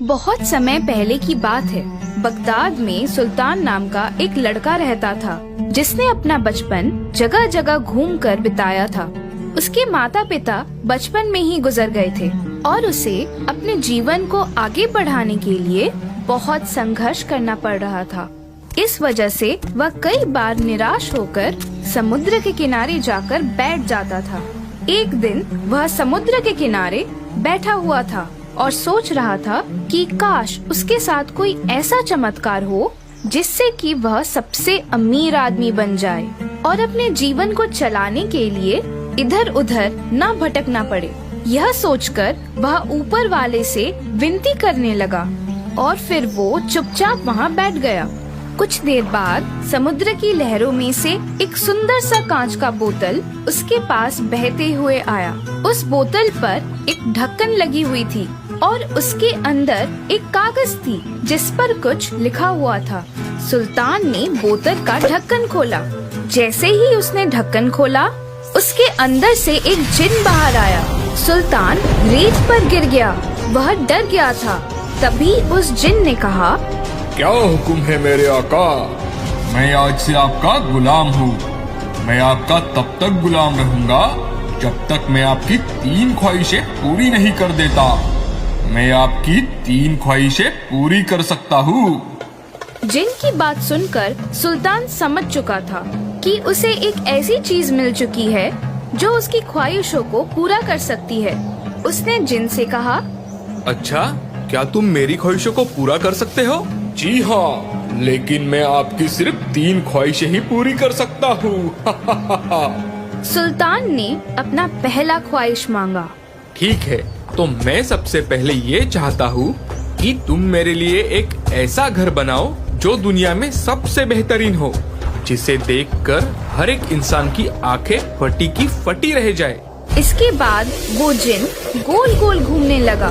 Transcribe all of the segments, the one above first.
बहुत समय पहले की बात है। बगदाद में सुल्तान नाम का एक लड़का रहता था, जिसने अपना बचपन जगह जगह घूमकर बिताया था। उसके माता पिता बचपन में ही गुजर गए थे और उसे अपने जीवन को आगे बढ़ाने के लिए बहुत संघर्ष करना पड़ रहा था। इस वजह से वह कई बार निराश होकर समुद्र के किनारे जाकर बैठ जाता था। एक दिन वह समुद्र के किनारे बैठा हुआ था और सोच रहा था कि काश उसके साथ कोई ऐसा चमत्कार हो जिससे कि वह सबसे अमीर आदमी बन जाए और अपने जीवन को चलाने के लिए इधर उधर न भटकना पड़े। यह सोचकर वह ऊपर वाले से विनती करने लगा और फिर वो चुपचाप वहाँ बैठ गया। कुछ देर बाद समुद्र की लहरों में से एक सुंदर सा कांच का बोतल उसके पास बहते हुए आया। उस बोतल पर एक ढक्कन लगी हुई थी और उसके अंदर एक कागज थी जिस पर कुछ लिखा हुआ था। सुल्तान ने बोतल का ढक्कन खोला। जैसे ही उसने ढक्कन खोला, उसके अंदर से एक जिन बाहर आया। सुल्तान रेत पर गिर गया। वह डर गया था। तभी उस जिन ने कहा, क्या हुक्म है मेरे आका? मैं आज से आपका गुलाम हूँ। मैं आपका तब तक गुलाम रहूँगा जब तक मैं आपकी 3 ख्वाहिशें पूरी नहीं कर देता। मैं आपकी 3 ख्वाहिशें पूरी कर सकता हूँ। जिन की बात सुनकर सुल्तान समझ चुका था कि उसे एक ऐसी चीज मिल चुकी है जो उसकी ख्वाहिशों को पूरा कर सकती है। उसने जिन से कहा, अच्छा, क्या तुम मेरी ख्वाहिशों को पूरा कर सकते हो? जी हाँ, लेकिन मैं आपकी सिर्फ 3 ख्वाहिशें ही पूरी कर सकता हूँ। सुल्तान ने अपना पहला ख्वाहिश मांगा। ठीक है, तो मैं सबसे पहले ये चाहता हूँ कि तुम मेरे लिए एक ऐसा घर बनाओ जो दुनिया में सबसे बेहतरीन हो, जिसे देखकर हर एक इंसान की आंखें फटी की फटी रह जाए। इसके बाद वो जिन गोल गोल घूमने लगा।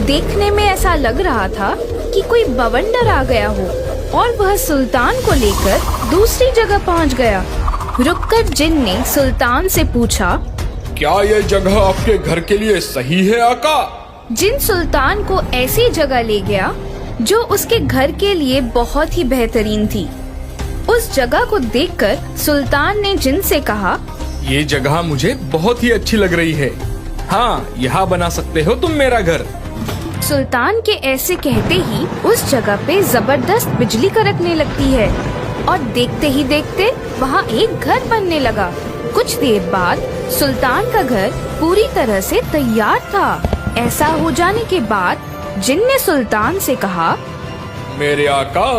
देखने में ऐसा लग रहा था कि कोई बवंडर आ गया हो और वह सुल्तान को लेकर दूसरी जगह पहुंच गया। रुककर जिन ने सुल्तान से पूछा, क्या यह जगह आपके घर के लिए सही है आका? जिन सुल्तान को ऐसी जगह ले गया जो उसके घर के लिए बहुत ही बेहतरीन थी। उस जगह को देखकर सुल्तान ने जिन से कहा, ये जगह मुझे बहुत ही अच्छी लग रही है। हाँ, यहाँ बना सकते हो तुम मेरा घर। सुल्तान के ऐसे कहते ही उस जगह पे जबरदस्त बिजली कड़कने लगती है और देखते ही देखते वहाँ एक घर बनने लगा। कुछ देर बाद सुल्तान का घर पूरी तरह से तैयार था। ऐसा हो जाने के बाद जिन ने सुल्तान से कहा, मेरे आका,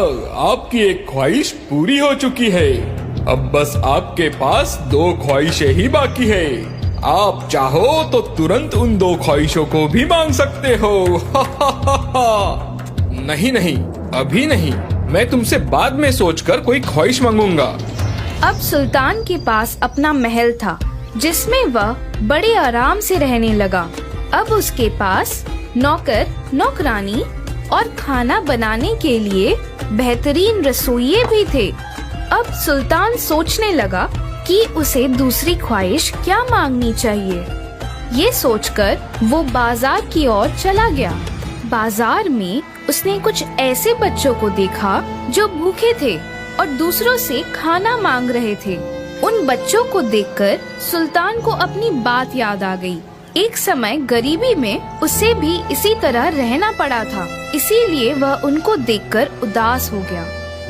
आपकी एक ख्वाहिश पूरी हो चुकी है। अब बस आपके पास 2 ख्वाहिशें ही बाकी है। आप चाहो तो तुरंत उन 2 ख्वाहिशों को भी मांग सकते हो। नहीं नहीं, अभी नहीं। मैं तुमसे बाद में सोचकर कोई ख्वाहिश मांगूंगा। अब सुल्तान के पास अपना महल था जिसमें वह बड़े आराम से रहने लगा। अब उसके पास नौकर, नौकरानी और खाना बनाने के लिए बेहतरीन रसोइये भी थे। अब सुल्तान सोचने लगा कि उसे दूसरी ख्वाहिश क्या मांगनी चाहिए। ये सोचकर वो बाजार की ओर चला गया। बाजार में उसने कुछ ऐसे बच्चों को देखा जो भूखे थे और दूसरों से खाना मांग रहे थे। उन बच्चों को देखकर सुल्तान को अपनी बात याद आ गई। एक समय गरीबी में उसे भी इसी तरह रहना पड़ा था, इसीलिए वह उनको देखकर उदास हो गया।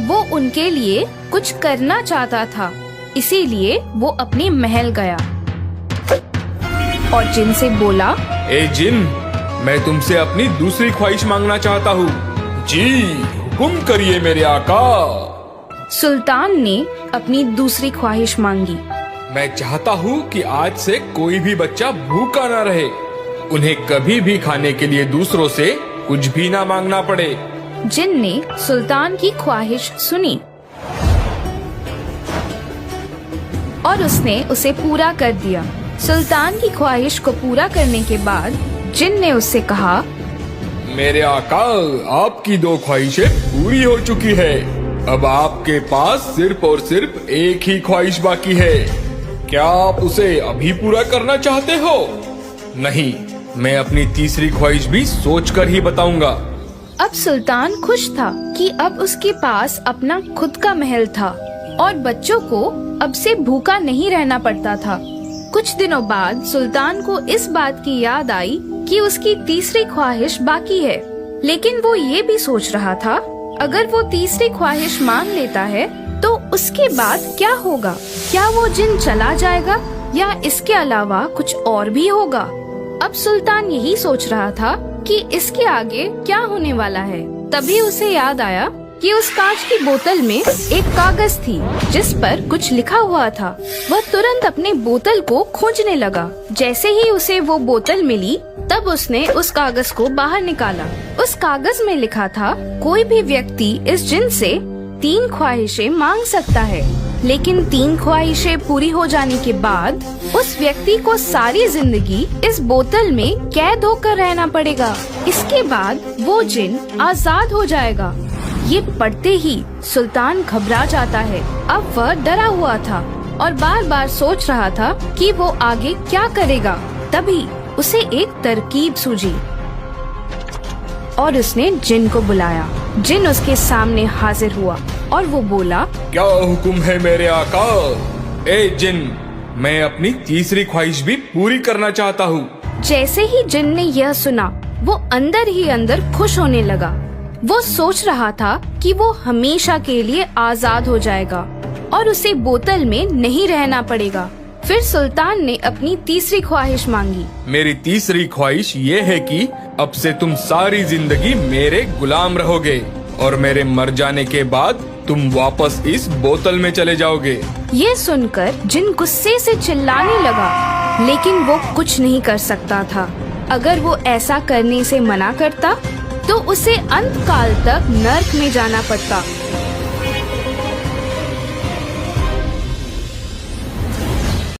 वो उनके लिए कुछ करना चाहता था, इसीलिए वो अपने महल गया और जिन से बोला, ए जिन, मैं तुमसे अपनी दूसरी ख्वाहिश मांगना चाहता हूँ। जी, हुक्म करिए मेरे आका। सुल्तान ने अपनी दूसरी ख्वाहिश मांगी। मैं चाहता हूँ कि आज से कोई भी बच्चा भूखा ना रहे। उन्हें कभी भी खाने के लिए दूसरों से कुछ भी ना मांगना पड़े। जिन ने सुल्तान की ख्वाहिश सुनी और उसने उसे पूरा कर दिया। सुल्तान की ख्वाहिश को पूरा करने के बाद जिन ने उससे कहा, मेरे आका, आपकी 2 ख्वाहिशें पूरी हो चुकी है। अब आपके पास सिर्फ और सिर्फ एक ही ख्वाहिश बाकी है। क्या आप उसे अभी पूरा करना चाहते हो? नहीं, मैं अपनी तीसरी ख्वाहिश भी सोचकर ही बताऊंगा। अब सुल्तान खुश था कि अब उसके पास अपना खुद का महल था और बच्चों को अब से भूखा नहीं रहना पड़ता था। कुछ दिनों बाद सुल्तान को इस बात की याद आई कि उसकी तीसरी ख्वाहिश बाकी है, लेकिन वो ये भी सोच रहा था अगर वो तीसरी ख्वाहिश मान लेता है तो उसके बाद क्या होगा? क्या वो जिन चला जाएगा या इसके अलावा कुछ और भी होगा? अब सुल्तान यही सोच रहा था कि इसके आगे क्या होने वाला है। तभी उसे याद आया कि उस कांच की बोतल में एक कागज थी जिस पर कुछ लिखा हुआ था। वह तुरंत अपने बोतल को खोजने लगा। जैसे ही उसे वो बोतल मिली तब उसने उस कागज को बाहर निकाला। उस कागज में लिखा था, कोई भी व्यक्ति इस जिन से 3 ख्वाहिशें मांग सकता है, लेकिन 3 ख्वाहिशें पूरी हो जाने के बाद उस व्यक्ति को सारी जिंदगी इस बोतल में कैद होकर रहना पड़ेगा। इसके बाद वो जिन आजाद हो जाएगा। ये पढ़ते ही सुल्तान घबरा जाता है। अब वह डरा हुआ था और बार बार सोच रहा था कि वो आगे क्या करेगा। तभी उसे एक तरकीब सूझी और उसने जिन को बुलाया। जिन उसके सामने हाजिर हुआ और वो बोला, क्या हुक्म है मेरे आका? ए जिन, मैं अपनी तीसरी ख्वाहिश भी पूरी करना चाहता हूँ। जैसे ही जिन ने यह सुना वो अंदर ही अंदर खुश होने लगा। वो सोच रहा था कि वो हमेशा के लिए आजाद हो जाएगा और उसे बोतल में नहीं रहना पड़ेगा। फिर सुल्तान ने अपनी तीसरी ख्वाहिश मांगी। मेरी तीसरी ख्वाहिश ये है कि अब से तुम सारी जिंदगी मेरे गुलाम रहोगे और मेरे मर जाने के बाद तुम वापस इस बोतल में चले जाओगे। ये सुनकर जिन गुस्से से चिल्लाने लगा, लेकिन वो कुछ नहीं कर सकता था। अगर वो ऐसा करने से मना करता तो उसे अंत काल तक नर्क में जाना पड़ता।